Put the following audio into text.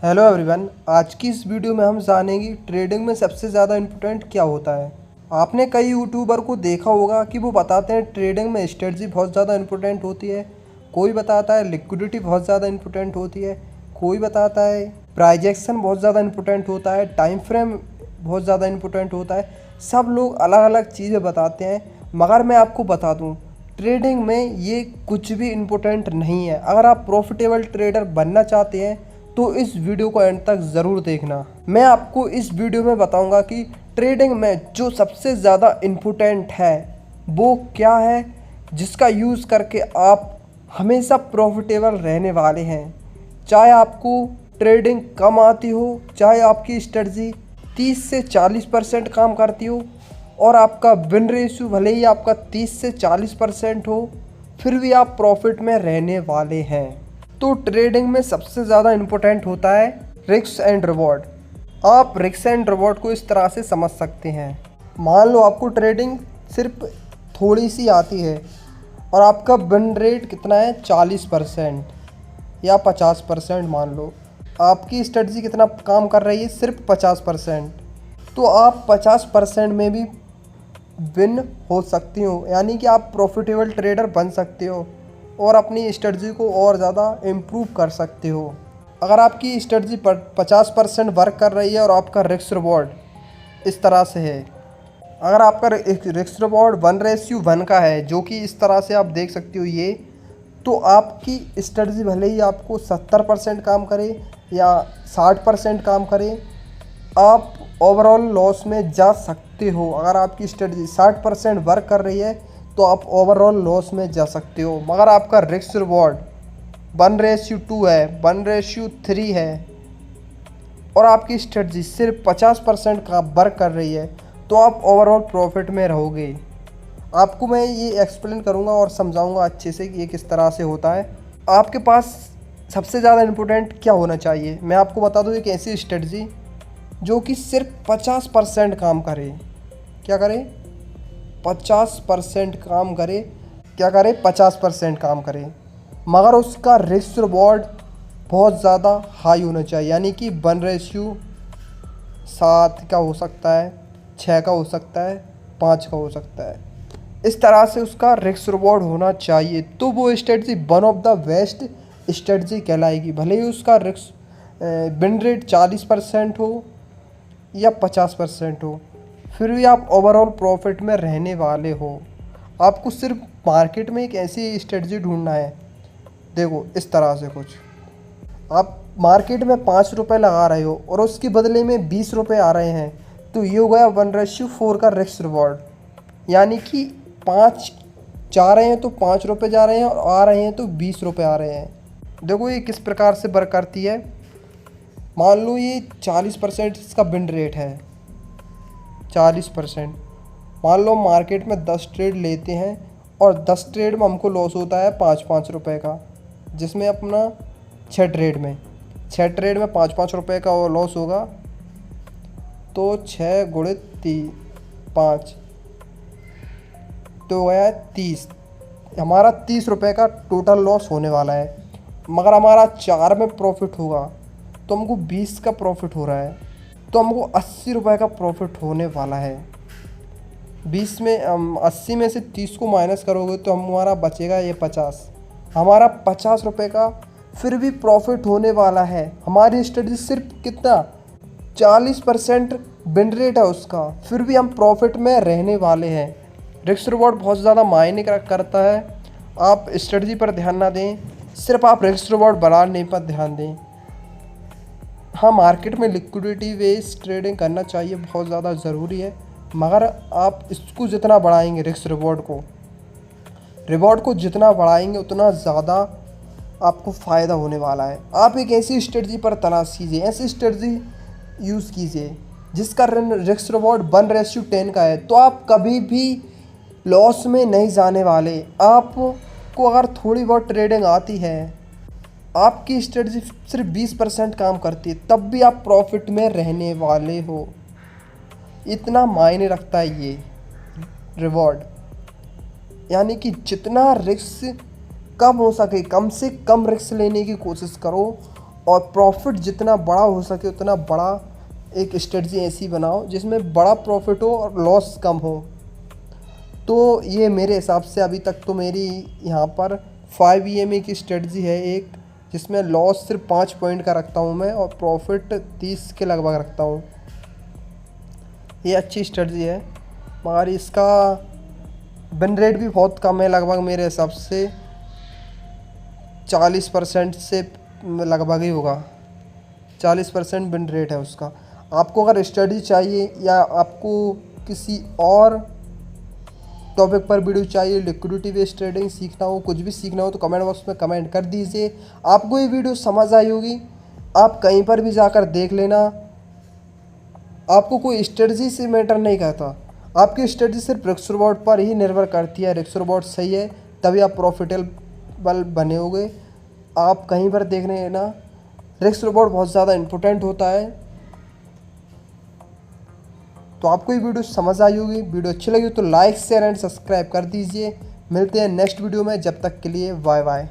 Hello everyone, आज की इस वीडियो में हम जानेंगे ट्रेडिंग में सबसे ज़्यादा इम्पोर्टेंट क्या होता है। आपने कई यूट्यूबर को देखा होगा कि वो बताते हैं ट्रेडिंग में स्ट्रेटजी बहुत ज़्यादा इम्पोर्टेंट होती है। कोई बताता है लिक्विडिटी बहुत ज़्यादा इम्पोर्टेंट होती है, कोई बताता है प्राइस एक्शन बहुत ज़्यादा इम्पोर्टेंट होता है, टाइम फ्रेम बहुत ज़्यादा इम्पोर्टेंट होता है। सब लोग अलग अलग चीज़ें बताते हैं, मगर मैं आपको बता दूँ ट्रेडिंग में ये कुछ भी इम्पोर्टेंट नहीं है। अगर आप प्रॉफिटेबल ट्रेडर बनना चाहते हैं तो इस वीडियो को एंड तक ज़रूर देखना। मैं आपको इस वीडियो में बताऊंगा कि ट्रेडिंग में जो सबसे ज़्यादा इम्पोर्टेंट है वो क्या है, जिसका यूज़ करके आप हमेशा प्रॉफिटेबल रहने वाले हैं। चाहे आपको ट्रेडिंग कम आती हो, चाहे आपकी स्ट्रेटजी 30 से 40% काम करती हो और आपका विन रेशियो भले ही आपका 30 से 40% हो, फिर भी आप प्रॉफिट में रहने वाले हैं। तो ट्रेडिंग में सबसे ज़्यादा इम्पोर्टेंट होता है रिस्क एंड रिवॉर्ड। आप रिस्क एंड रिवॉर्ड को इस तरह से समझ सकते हैं। मान लो आपको ट्रेडिंग सिर्फ थोड़ी सी आती है और आपका विन रेट कितना है 40% या 50%। मान लो आपकी स्ट्रेटजी कितना काम कर रही है, सिर्फ 50%। तो आप 50% में भी विन हो सकती हो, यानी कि आप प्रॉफिटेबल ट्रेडर बन सकते हो और अपनी स्ट्रेटजी को और ज़्यादा इम्प्रूव कर सकते हो। अगर आपकी स्ट्रेटजी पर 50% वर्क कर रही है और आपका रिस्क रिवॉर्ड इस तरह से है, अगर आपका रिस्क रिवॉर्ड 1:1 का है, जो कि इस तरह से आप देख सकते हो ये, तो आपकी स्ट्रेटजी भले ही आपको 70% काम करे या 60% काम करे, आप ओवरऑल लॉस में जा सकते हो। अगर आपकी स्ट्रेटजी 60% वर्क कर रही है तो आप ओवरऑल लॉस में जा सकते हो। मगर आपका रिस्क रिवॉर्ड 1:2 है, 1:3 है और आपकी स्ट्रेटजी सिर्फ 50% का वर्क कर रही है, तो आप ओवरऑल प्रॉफिट में रहोगे। आपको मैं ये एक्सप्लेन करूँगा और समझाऊँगा अच्छे से कि ये किस तरह से होता है। आपके पास सबसे ज़्यादा इम्पोर्टेंट क्या होना चाहिए, मैं आपको बता दूँ एक ऐसी स्ट्रेटजी जो कि सिर्फ 50% काम करे। क्या करे? 50% काम करे। क्या करे? 50% काम करे, मगर उसका रिस्क रिवॉर्ड बहुत ज़्यादा हाई होना चाहिए, यानी कि 1:7 का हो सकता है, 6 का हो सकता है, 5 का हो सकता है। इस तरह से उसका रिस्क रिवॉर्ड होना चाहिए, तो वो strategy one of the best strategy कहलाएगी। भले ही उसका रिस्क विन रेट 40% हो या 50% हो, फिर भी आप ओवरऑल प्रॉफिट में रहने वाले हो। आपको सिर्फ मार्केट में एक ऐसी स्ट्रेटजी ढूंढना है। देखो इस तरह से कुछ, आप मार्केट में 5 रुपये लगा रहे हो और उसके बदले में 20 रुपये आ रहे हैं, तो ये हो गया 1:4 का रिस्क रिवॉर्ड। यानी कि 5 जा रहे हैं तो 5 रुपये जा रहे हैं और आ रहे हैं तो 20 रुपये आ रहे हैं। देखो ये किस प्रकार से वर्क करती है। मान लो ये 40% इसका विन रेट है, 40%। मान लो मार्केट में 10 ट्रेड लेते हैं और 10 ट्रेड में हमको लॉस होता है 5-5 रुपये का, जिसमें अपना 6 ट्रेड में 5-5 रुपये का लॉस होगा। तो 6 × 5 तो हो गया 30। हमारा 30 रुपये का टोटल लॉस होने वाला है, मगर हमारा 4 में प्रॉफिट होगा तो हमको 20 का प्रॉफिट हो रहा है, तो हमको 80 रुपये का प्रॉफिट होने वाला है। 80 में से 30 को माइनस करोगे तो हमारा बचेगा ये 50। हमारा 50 रुपये का फिर भी प्रॉफिट होने वाला है। हमारी स्ट्रेटजी सिर्फ कितना 40% विन रेट है उसका, फिर भी हम प्रॉफिट में रहने वाले हैं। रिस्क रिवॉर्ड बहुत ज़्यादा मायने करता है। आप स्ट्रेटजी पर ध्यान ना दें, सिर्फ आप रिस्क रिवॉर्ड बढ़ाने पर ध्यान दें। हाँ, मार्केट में लिक्विडिटी बेस्ड ट्रेडिंग करना चाहिए, बहुत ज़्यादा ज़रूरी है, मगर आप इसको जितना बढ़ाएंगे रिस्क रिवॉर्ड को जितना बढ़ाएंगे उतना ज़्यादा आपको फ़ायदा होने वाला है। आप एक ऐसी स्ट्रेटजी पर तलाश कीजिए, ऐसी स्ट्रेटजी यूज़ कीजिए जिसका रिस्क रिवॉर्ड 1:10 का है, तो आप कभी भी लॉस में नहीं जाने वाले। आपको अगर थोड़ी बहुत ट्रेडिंग आती है, आपकी स्ट्रेटजी सिर्फ 20% काम करती है, तब भी आप प्रॉफिट में रहने वाले हो। इतना मायने रखता है ये रिवॉर्ड। यानी कि जितना रिस्क कम हो सके, कम से कम रिस्क लेने की कोशिश करो और प्रॉफिट जितना बड़ा हो सके उतना बड़ा एक स्ट्रेटजी ऐसी बनाओ जिसमें बड़ा प्रॉफिट हो और लॉस कम हो। तो ये मेरे हिसाब से अभी तक तो मेरी यहाँ पर 5 EMA की स्ट्रेटजी है एक, जिसमें लॉस सिर्फ 5 पॉइंट का रखता हूँ मैं और प्रॉफिट 30 के लगभग रखता हूँ। ये अच्छी स्ट्रेटजी है, मगर इसका विन रेट भी बहुत कम है, लगभग मेरे हिसाब से 40% से लगभग ही होगा, 40% विन रेट है उसका। आपको अगर स्टडी चाहिए या आपको किसी और टॉपिक पर वीडियो चाहिए, लिक्विडिटी बेस्ड ट्रेडिंग सीखना हो, कुछ भी सीखना हो, तो कमेंट बॉक्स में कमेंट कर दीजिए। आपको ये वीडियो समझ आई होगी, आप कहीं पर भी जाकर देख लेना। आपको कोई स्ट्रेटजी से मैटर नहीं करता, आपकी स्ट्रेटजी सिर्फ रिस्क रिवॉर्ड पर ही निर्भर करती है। रिस्क रिवॉर्ड सही है तभी आप प्रॉफिटेबल बने होगे। आप कहीं पर देख लेना, रिस्क रिवॉर्ड बहुत ज़्यादा इम्पोर्टेंट होता है। तो आपको ये वीडियो समझ आई होगी। वीडियो अच्छी लगी तो लाइक शेयर एंड सब्सक्राइब कर दीजिए। मिलते हैं नेक्स्ट वीडियो में, जब तक के लिए बाय बाय।